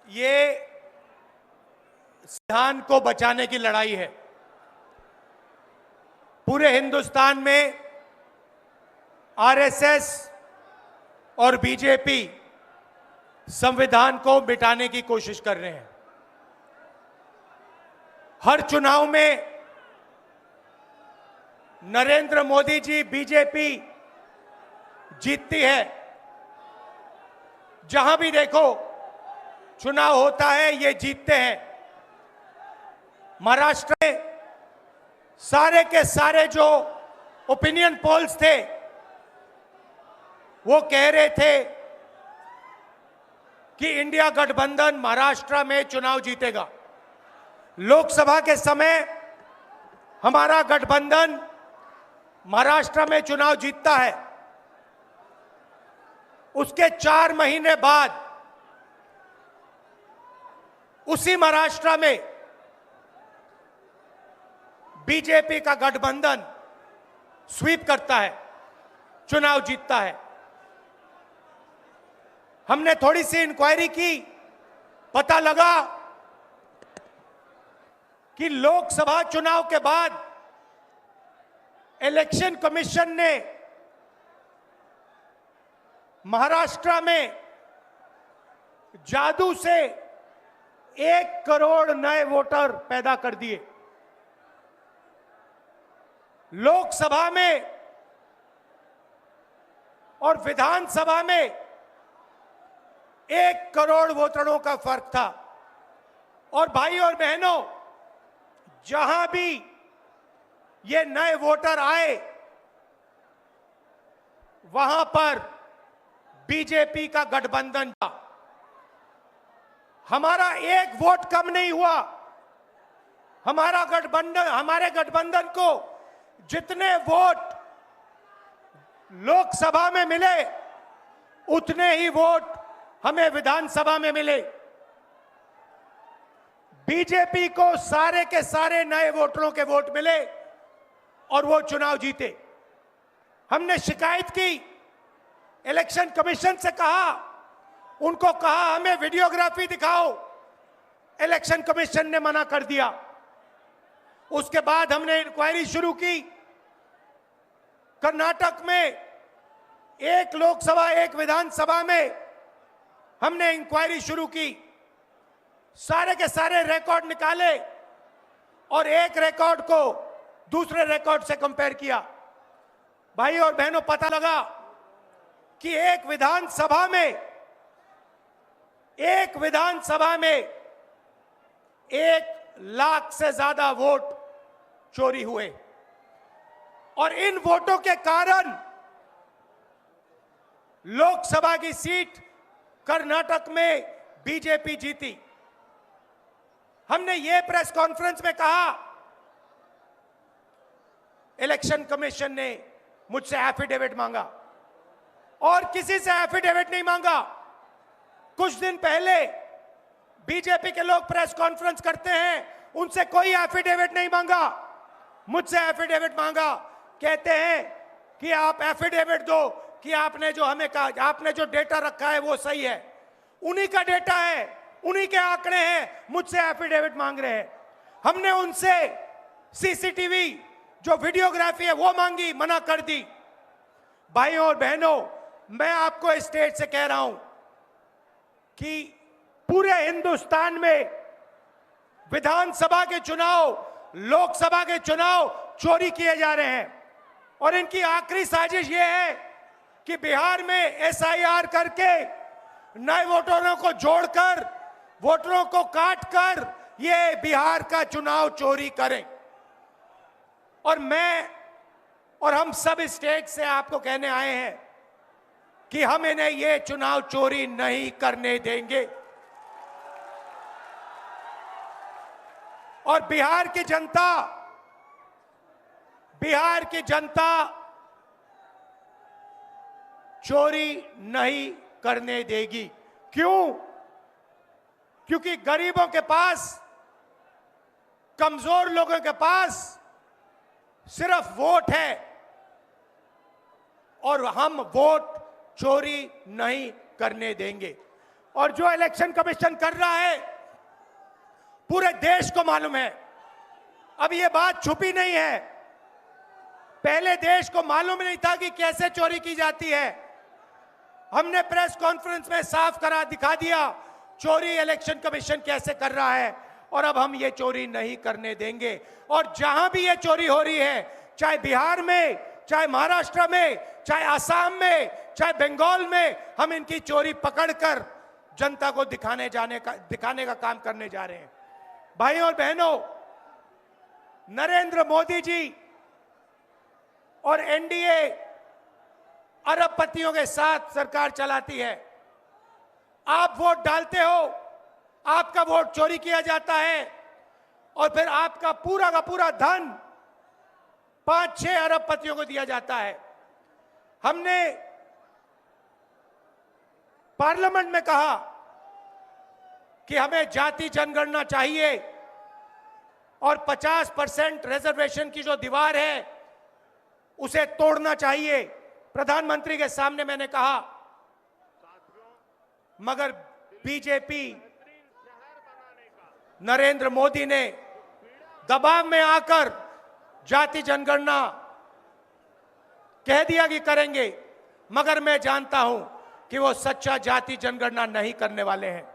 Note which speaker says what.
Speaker 1: ये संविधान को बचाने की लड़ाई है। पूरे हिंदुस्तान में आरएसएस और बीजेपी संविधान को मिटाने की कोशिश कर रहे हैं। हर चुनाव में नरेंद्र मोदी जी बीजेपी जीतती है। जहां भी देखो चुनाव होता है ये जीतते हैं। महाराष्ट्र में सारे के सारे जो ओपिनियन पोल्स थे वो कह रहे थे कि इंडिया गठबंधन महाराष्ट्र में चुनाव जीतेगा। लोकसभा के समय हमारा गठबंधन महाराष्ट्र में चुनाव जीतता है। उसके 4 महीने बाद उसी महाराष्ट्र में बीजेपी का गठबंधन स्वीप करता है, चुनाव जीतता है। हमने थोड़ी सी इंक्वायरी की, पता लगा कि लोकसभा चुनाव के बाद इलेक्शन कमीशन ने महाराष्ट्र में जादू से 1 करोड़ नए वोटर पैदा कर दिए। लोकसभा में और विधानसभा में 1 करोड़ वोटरों का फर्क था। और भाई और बहनों, जहां भी ये नए वोटर आए वहां पर बीजेपी का गठबंधन था। हमारा 1 वोट कम नहीं हुआ। हमारे गठबंधन को जितने वोट लोकसभा में मिले उतने ही वोट हमें विधानसभा में मिले। बीजेपी को सारे के सारे नए वोटरों के वोट मिले और वो चुनाव जीते। हमने शिकायत की, इलेक्शन कमीशन से कहा, उनको कहा हमें वीडियोग्राफी दिखाओ। इलेक्शन कमीशन ने मना कर दिया। उसके बाद हमने इंक्वायरी शुरू की। कर्नाटक में 1 लोकसभा 1 विधानसभा में हमने इंक्वायरी शुरू की। सारे के सारे रिकॉर्ड निकाले और एक रिकॉर्ड को दूसरे रिकॉर्ड से कंपेयर किया। भाई और बहनों, पता लगा कि एक विधानसभा में 1 लाख से ज्यादा वोट चोरी हुए। और इन वोटों के कारण लोकसभा की सीट कर्नाटक में बीजेपी जीती। हमने ये प्रेस कॉन्फ्रेंस में कहा, इलेक्शन कमीशन ने मुझसे एफिडेविट मांगा और किसी से एफिडेविट नहीं मांगा। कुछ दिन पहले बीजेपी के लोग प्रेस कॉन्फ्रेंस करते हैं, उनसे कोई एफिडेविट नहीं मांगा, मुझसे एफिडेविट मांगा। कहते हैं कि आप एफिडेविट दो कि आपने जो हमें कहा, आपने जो डेटा रखा है वो सही है। उन्हीं का डेटा है, उन्हीं के आंकड़े हैं, मुझसे एफिडेविट मांग रहे हैं। हमने उनसे सीसीटीवी जो वीडियोग्राफी है वो मांगी, मना कर दी। भाइयों और बहनों, मैं आपको इस स्टेज से कह रहा हूं कि पूरे हिंदुस्तान में विधानसभा के चुनाव, लोकसभा के चुनाव चोरी किए जा रहे हैं। और इनकी आखिरी साजिश यह है कि बिहार में एसआईआर करके नए वोटरों को जोड़कर, वोटरों को काटकर ये बिहार का चुनाव चोरी करें। और मैं और हम सब स्टेट से आपको कहने आए हैं कि हम इन्हें ये चुनाव चोरी नहीं करने देंगे। और बिहार की जनता चोरी नहीं करने देगी। क्यों? क्योंकि गरीबों के पास, कमजोर लोगों के पास सिर्फ वोट है और हम वोट चोरी नहीं करने देंगे। और जो इलेक्शन कमीशन कर रहा है पूरे देश को मालूम है। अब ये बात छुपी नहीं है, पहले देश को मालूम नहीं था कि कैसे चोरी की जाती है। हमने प्रेस कॉन्फ्रेंस में साफ करा दिखा दिया चोरी इलेक्शन कमीशन कैसे कर रहा है, और अब हम ये चोरी नहीं करने देंगे। और जहां भी ये चोरी हो रही है, चाहे बिहार में, चाहे महाराष्ट्र में, चाहे असम में, चाहे बंगाल में, हम इनकी चोरी पकड़कर जनता को दिखाने का काम करने जा रहे हैं। भाइयों और बहनों, नरेंद्र मोदी जी और एनडीए अरबपतियों के साथ सरकार चलाती है। आप वोट डालते हो, आपका वोट चोरी किया जाता है और फिर आपका पूरा का पूरा धन 5-6 अरबपतियों को दिया जाता है। हमने पार्लियामेंट में कहा कि हमें जाति जनगणना चाहिए और 50% रिजर्वेशन की जो दीवार है उसे तोड़ना चाहिए। प्रधानमंत्री के सामने मैंने कहा, मगर बीजेपी नरेंद्र मोदी ने दबाव में आकर जाति जनगणना कह दिया कि करेंगे, मगर मैं जानता हूं कि वो सच्चा जाति जनगणना नहीं करने वाले हैं।